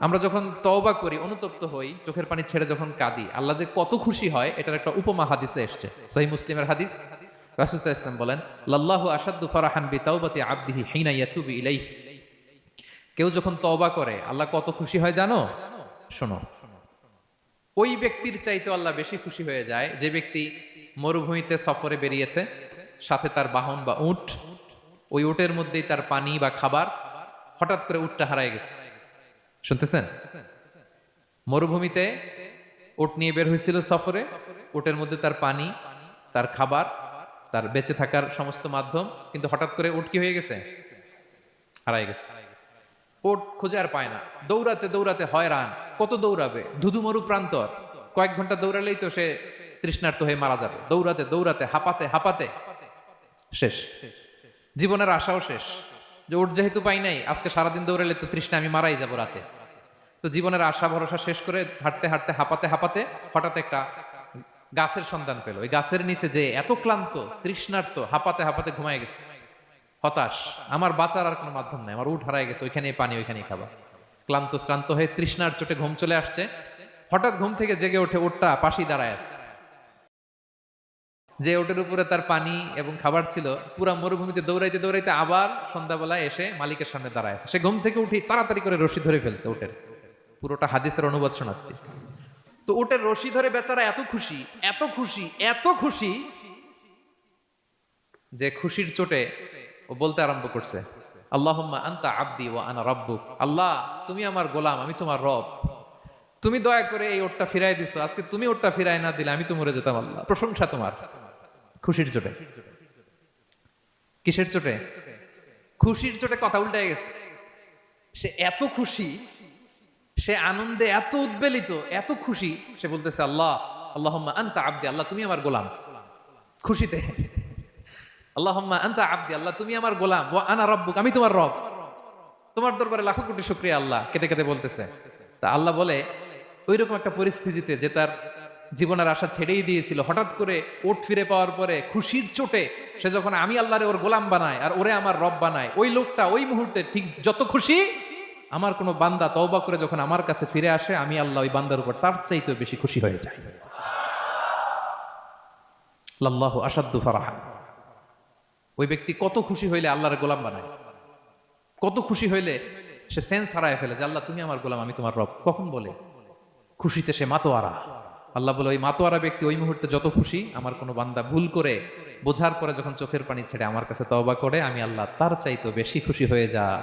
আমরা যখন তওবা করি, অনুতপ্ত হই, চোখের পানি ছেড়ে যখন কাঁদি, আল্লাহ যে কত খুশি হয় এটার একটা উপমা হাদিসে এসেছে। সহিহ মুসলিমের হাদিস। রাসূল সাল্লাল্লাহু আলাইহি ওয়াসাল্লাম বলেন, লাল্লাহু আশাদ্দু ফারাহান বিতাওবাতি আবদিহি হিনা ইয়াতুবু ইলাইহি। কেউ যখন তওবা করে আল্লাহ কত খুশি হয় জানো? শোনো, ওই ব্যক্তির চাইতে আল্লাহ বেশি খুশি হয়ে যায় যে ব্যক্তি মরুভূমিতে সফরে বেরিয়েছে, সাথে তার বাহন বা উট, ওই উটের মধ্যেই তার পানি বা খাবার, হঠাৎ করে উটটা হারায় গেছে। শুনতেছেন? মরুভূমিতে উট নিয়ে বের হয়েছিল সফরে, উটের মধ্যে তার পানি, তার খাবার, তার বেঁচে থাকার সমস্ত মাধ্যম, কিন্তু হঠাৎ করে উট কি হয়ে গেছে? হারায় গেছে। উট খুঁজে আর পায় না, দৌড়াতে দৌড়াতে হয়রান। কত দৌড়াবে? ধুধু মরু প্রান্তর, কয়েক ঘন্টা দৌড়ালেই তো সে তৃষ্ণার্ত হয়ে মারা যাবে। দৌড়াতে দৌড়াতে হাঁপাতে হাঁপাতে শেষ, জীবনের আশাও শেষ। যে উট যেহেতু পাই নাই, আজকে সারাদিন দৌড়ালে তো তৃষ্ণা আমি মারাই যাবো রাতে। তো জীবনের আশা ভরসা শেষ করে হাঁটতে হাঁটতে হাঁপাতে হাঁপাতে হঠাৎ একটা গাছের সন্ধান পেল। ওই গাছের নিচে যে এত ক্লান্ত, তৃষ্ণার্ত, হাঁপাতে হাঁপাতে ঘুমায় গেছে, হতাশ। আমার বাঁচার আর কোনো মাধ্যম নাই, আমার উঠ হারায় গেছে, ওইখানেই পানি, ওইখানেই খাবার। ক্লান্ত শ্রান্ত হয়ে তৃষ্ণার চোটে ঘুম চলে আসছে। হঠাৎ ঘুম থেকে জেগে ওঠে, উটটা পাশেই দাঁড়ায় আছে। যে ওটের উপরে তার পানি এবং খাবার ছিল, পুরা মরুভূমিতে দৌড়াইতে দৌড়াইতে আবার সন্ধ্যাবেলায় এসে মালিকের সামনে দাঁড়ায় আছে। সে ঘুম থেকে উঠে তাড়াতাড়ি করে রশি ধরে ফেলছে উটের। পুরোটা হাদিসের অনুবাদ শোনাচ্ছি। তো উটের রশি ধরে বেচারা এত খুশি, এত খুশি, এত খুশি যে খুশির চোটে ও বলতে আরম্ভ করছে, আল্লাহুম্মা আনতা আবদি ওয়া আনা রাব্বুক। আল্লাহ, তুমি আমার গোলাম, আমি তোমার রব। তুমি দয়া করে এই ওটটা ফিরাই দিছো, আজকে তুমি ওটটা ফিরাই না দিলে আমি তো মরে যেতাম। আল্লাহ, প্রশংসা তোমার। খুশির চোটে। কিসের চোটে? খুশির চোটে কথা উল্টে গেছে। সে এত খুশি, সে আনন্দে এত উদ্বেলিত, এত খুশি, সে বলতেছে আল্লাহ, আল্লাহুম্মা আনতা আবদি, আল্লাহ তুমি আমার গোলাম। খুশিতে আল্লাহুম্মা আনতা আবদি, আল্লাহ তুমি আমার গোলাম, ওয়া আনা রাব্বুক, আমি তোমার রব। তোমার দরবারে লাখো কোটি শুকরিয়া আল্লাহ, কেঁদে কেঁদে বলতেছে। তা আল্লাহ বলে, ওইরকম একটা পরিস্থিতিতে যে তার জীবনের আশা ছেড়েই দিয়েছিল, হঠাৎ করে ওট ফিরে পাওয়ার পরে খুশির চোটে সে যখন আমি আল্লাহরে ওর গোলাম বানায় আর ওরে আমার রব বানায়, ওই লোকটা ওই মুহূর্তে ঠিক যত খুশি, আমার কোনো বান্দা তওবা করে যখন আমার কাছে ফিরে আসে, আমি আল্লাহ ওই বান্দার উপর তার চাইতেও বেশি খুশি হয়ে যাই। লাল্লাহু আশাদ্দু ফারাহান। ওই ব্যক্তি কত খুশি হইলে আল্লাহর গোলাম বানায়, কত খুশি হইলে সে সেন্স হারায় ফেলে যে আল্লাহ তুমি আমার গোলাম, আমি তোমার রব। কখন বলে? খুশিতে সে মাতোয়ারা। আল্লাহ বলে, ওই মাতোয়ারা ব্যক্তি ওই মুহূর্তে যত খুশি, আমার কোনো বান্দা ভুল করে বোঝার পরে যখন চোখের পানি ছেড়ে আমার কাছে তওবা করে, আমি আল্লাহ তার চাইতেও বেশি খুশি হয়ে যায়।